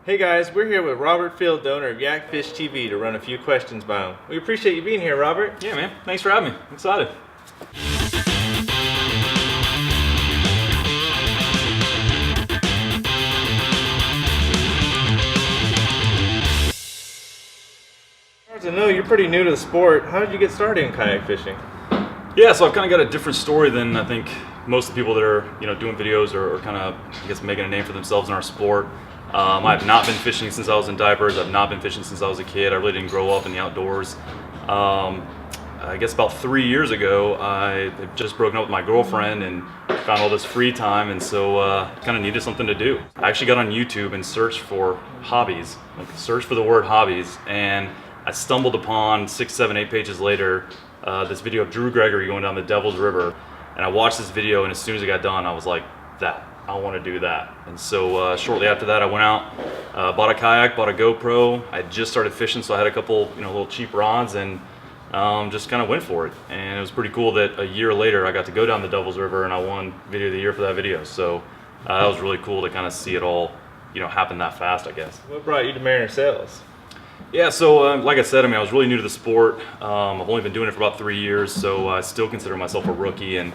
Hey guys, we're here with Robert Field, the owner of Kayak Fish TV, to run a few questions by him. We appreciate you being here, Robert. Yeah, man. Thanks for having me. I'm excited. As I know, you're pretty new to the sport. How did you get started in kayak fishing? Yeah, so I've kind of got a different story than I think most of the people that are doing videos or kind of making a name for themselves in our sport. I've not been fishing since I was in diapers. I've not been fishing since I was a kid. I really didn't grow up in the outdoors. I guess about 3 years ago, I had just broken up with my girlfriend and found all this free time, and so kind of needed something to do. I actually got on YouTube and searched for hobbies, searched for the word hobbies, and I stumbled upon 6, 7, 8 pages later this video of Drew Gregory going down the Devil's River, and I watched this video, and as soon as it got done, I was like, I want to do that. And so shortly after that, I went out, bought a kayak, bought a GoPro. I had just started fishing, so I had a couple little cheap rods, and just kind of went for it. And it was pretty cool that a year later I got to go down the Devil's River and I won Video of the Year for that video. So that was really cool to kind of see it all happen that fast, I guess. What brought you to Mariner Sales? Yeah, so like I said, I was really new to the sport. I've only been doing it for about 3 years, so I still consider myself a rookie. And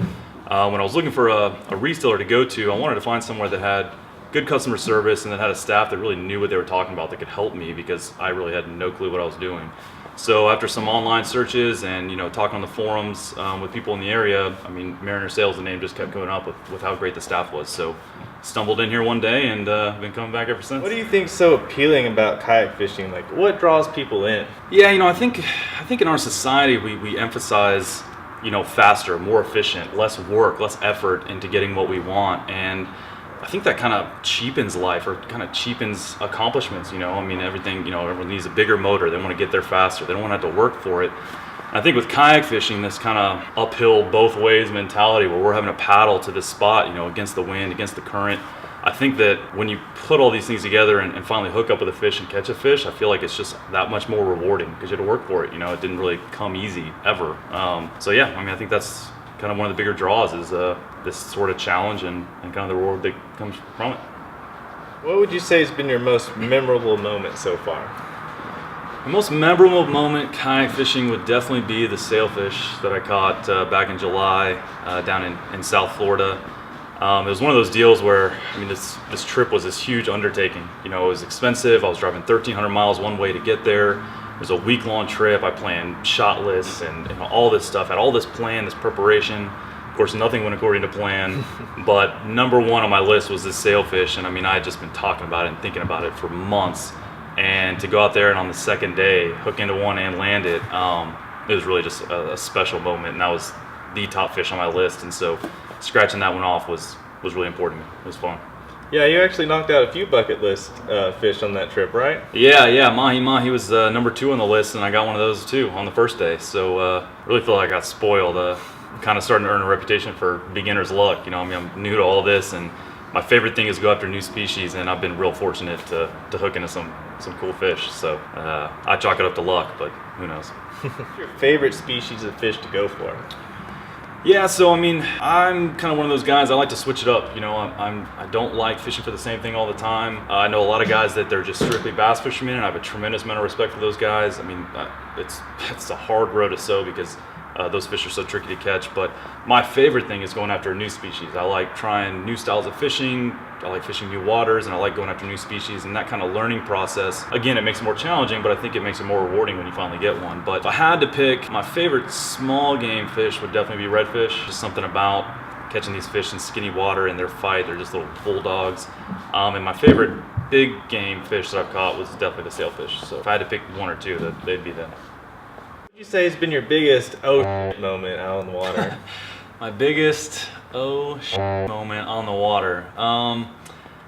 when I was looking for a reseller to go to, I wanted to find somewhere that had good customer service and that had a staff that really knew what they were talking about, that could help me, because I really had no clue what I was doing. So after some online searches and talking on the forums with people in the area, Mariner Sales, the name just kept coming up with how great the staff was. So stumbled in here one day and been coming back ever since. What do you think is so appealing about kayak fishing? Like, what draws people in? Yeah, I think in our society we emphasize faster, more efficient, less work, less effort into getting what we want, and I think that kind of cheapens life, or kind of cheapens accomplishments. Everything, everyone needs a bigger motor. They want to get there faster. They don't want to have to work for it. And I think with kayak fishing, this kind of uphill both ways mentality, where we're having to paddle to this spot, against the wind, against the current. I think that when you put all these things together and finally hook up with a fish and catch a fish, I feel like it's just that much more rewarding, because you had to work for it. It didn't really come easy ever. So yeah, I think that's kind of one of the bigger draws, is this sort of challenge and kind of the reward that comes from it. What would you say has been your most memorable moment so far? The most memorable moment kayak fishing would definitely be the sailfish that I caught back in July down in South Florida. It was one of those deals where, this trip was this huge undertaking. It was expensive. I was driving 1,300 miles one way to get there. It was a week-long trip. I planned shot lists and all this stuff. Had all this plan, this preparation. Of course, nothing went according to plan. But number one on my list was this sailfish, and I had just been talking about it and thinking about it for months. And to go out there and on the second day hook into one and land it, it was really just a special moment. And that was the top fish on my list. And so scratching that one off was really important to me. It was fun. Yeah, you actually knocked out a few bucket list fish on that trip, right? Yeah, mahi was number 2 on the list, and I got one of those too on the first day. So really feel like I got spoiled. I'm kind of starting to earn a reputation for beginner's luck. I'm new to all this, and my favorite thing is go after new species, and I've been real fortunate to hook into some cool fish. So I chalk it up to luck, but who knows. What's your favorite species of fish to go for? Yeah, so I'm kind of one of those guys. I like to switch it up. I don't like fishing for the same thing all the time. I know a lot of guys that they're just strictly bass fishermen, and I have a tremendous amount of respect for those guys. It's a hard road to sow, because those fish are so tricky to catch. But my favorite thing is going after a new species. I like trying new styles of fishing. I like fishing new waters, and I like going after new species, and that kind of learning process. Again, it makes it more challenging, but I think it makes it more rewarding when you finally get one. But if I had to pick, my favorite small game fish would definitely be redfish. Just something about catching these fish in skinny water and their fight. They're just little bulldogs. And my favorite big game fish that I've caught was definitely the sailfish. So if I had to pick one or two, they'd be them. What would you say has been your biggest moment out on the water? My biggest moment on the water.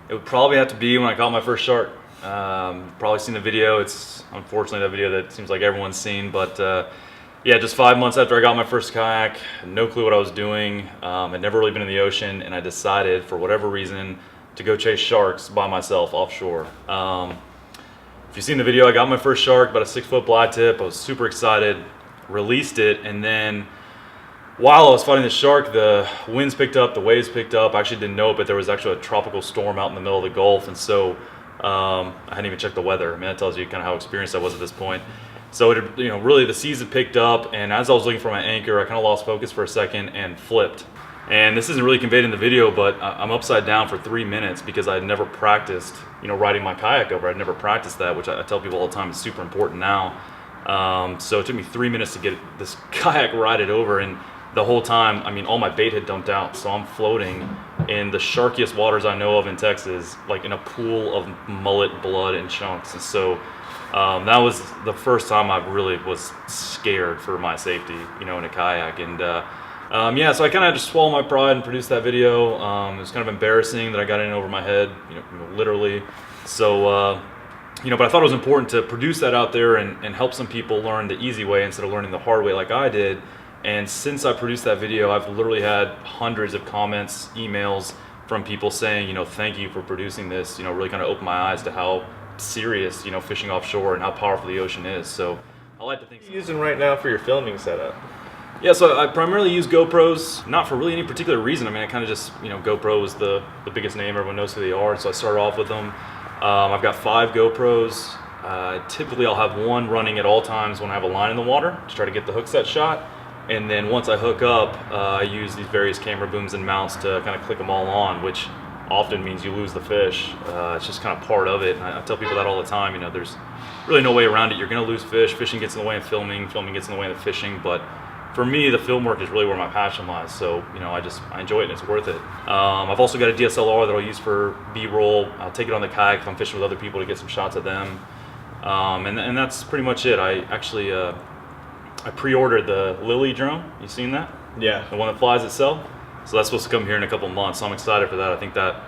It would probably have to be when I caught my first shark. Probably seen the video. It's unfortunately that video that seems like everyone's seen, but yeah, just 5 months after I got my first kayak, no clue what I was doing. I'd never really been in the ocean, and I decided, for whatever reason, to go chase sharks by myself offshore. If you've seen the video, I got my first shark, about a 6-foot black tip. I was super excited, released it, and then while I was fighting the shark, the winds picked up, the waves picked up. I actually didn't know it, but there was actually a tropical storm out in the middle of the Gulf, and so I hadn't even checked the weather. I mean, that tells you kind of how experienced I was at this point. So it, really the season picked up, and as I was looking for my anchor, I kind of lost focus for a second and flipped. And this isn't really conveyed in the video, but I'm upside down for 3 minutes because I had never practiced, riding my kayak over. I'd never practiced that, which I tell people all the time is super important now. So it took me 3 minutes to get this kayak righted over, and the whole time, I mean, all my bait had dumped out, so I'm floating in the sharkiest waters I know of in Texas, like in a pool of mullet blood and chunks. And so that was the first time I really was scared for my safety, in a kayak. And yeah, so I kind of just swallowed my pride and produced that video. It was kind of embarrassing that I got in over my head, literally. So, but I thought it was important to produce that out there and help some people learn the easy way instead of learning the hard way like I did. And since I produced that video, I've literally had hundreds of comments, emails from people saying, thank you for producing this, really kind of opened my eyes to how serious, fishing offshore and how powerful the ocean is. So I like to think. What are you using right now for your filming setup? Yeah, so I primarily use GoPros, not for really any particular reason. I mean, I kind of just, GoPro was the biggest name, everyone knows who they are, so I started off with them. I've got 5 GoPros. Typically I'll have one running at all times when I have a line in the water to try to get the hook set shot. And then once I hook up, I use these various camera booms and mounts to kind of click them all on, which often means you lose the fish. It's just kind of part of it. And I tell people that all the time, there's really no way around it. You're gonna lose fish. Fishing gets in the way of filming. Filming gets in the way of the fishing. But for me, the film work is really where my passion lies. So, I enjoy it and it's worth it. I've also got a DSLR that I'll use for B-roll. I'll take it on the kayak if I'm fishing with other people to get some shots of them. And that's pretty much it. I actually, I pre-ordered the Lily drone. You seen that? Yeah. The one that flies itself. So that's supposed to come here in a couple months. So I'm excited for that. I think that,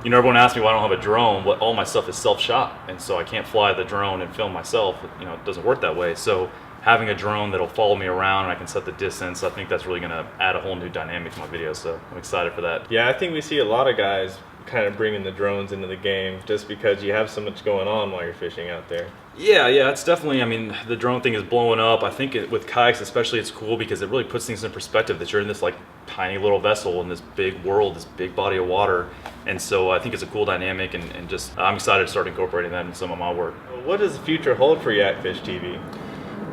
everyone asks me why I don't have a drone. Well, all my stuff is self-shot, and so I can't fly the drone and film myself. It doesn't work that way. So having a drone that'll follow me around and I can set the distance, I think that's really going to add a whole new dynamic to my videos. So I'm excited for that. Yeah, I think we see a lot of guys kind of bringing the drones into the game just because you have so much going on while you're fishing out there. Yeah, it's definitely, the drone thing is blowing up. I think with kayaks especially, it's cool because it really puts things in perspective that you're in this like tiny little vessel in this big world, this big body of water. And so I think it's a cool dynamic, and just I'm excited to start incorporating that in some of my work. What does the future hold for Yak Fish TV?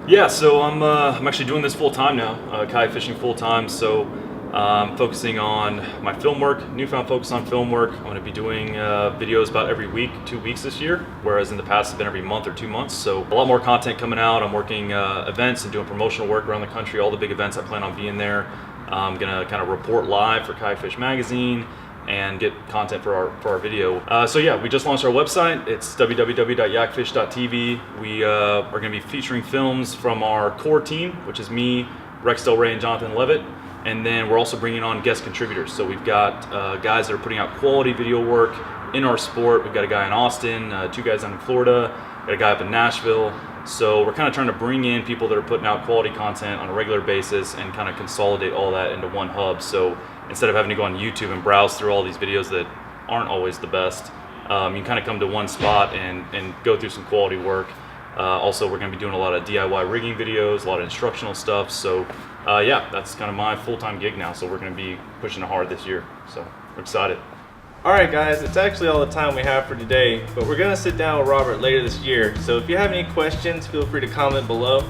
Yeah, so I'm actually doing this full time now, kayak fishing full time. So I'm focusing on my film work, newfound focus on film work. I'm going to be doing videos about every week, 2 weeks this year, whereas in the past it's been every month or 2 months. So a lot more content coming out. I'm working events and doing promotional work around the country, all the big events. I plan on being there. I'm going to kind of report live for Kayak Fish Magazine and get content for our video. So yeah, we just launched our website. It's www.yakfish.tv. We are going to be featuring films from our core team, which is me, Rex Del Rey, and Jonathan Levitt. And then we're also bringing on guest contributors. So we've got guys that are putting out quality video work in our sport. We've got a guy in Austin, 2 guys down in Florida, got a guy up in Nashville. So we're kind of trying to bring in people that are putting out quality content on a regular basis and kind of consolidate all that into one hub. So instead of having to go on YouTube and browse through all these videos that aren't always the best, you can kind of come to one spot and go through some quality work. Also, we're going to be doing a lot of DIY rigging videos, a lot of instructional stuff. So yeah, that's kind of my full-time gig now. So we're going to be pushing it hard this year. So I'm excited. All right, guys, it's actually all the time we have for today, but we're going to sit down with Robert later this year. So if you have any questions, feel free to comment below.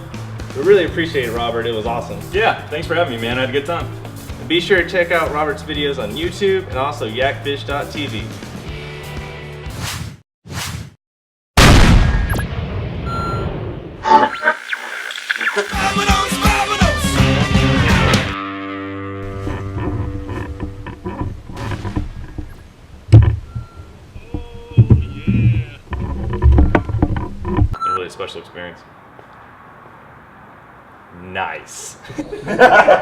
We really appreciate it, Robert. It was awesome. Yeah, thanks for having me, man. I had a good time. And be sure to check out Robert's videos on YouTube and also yakfish.tv. Really a special experience. Nice.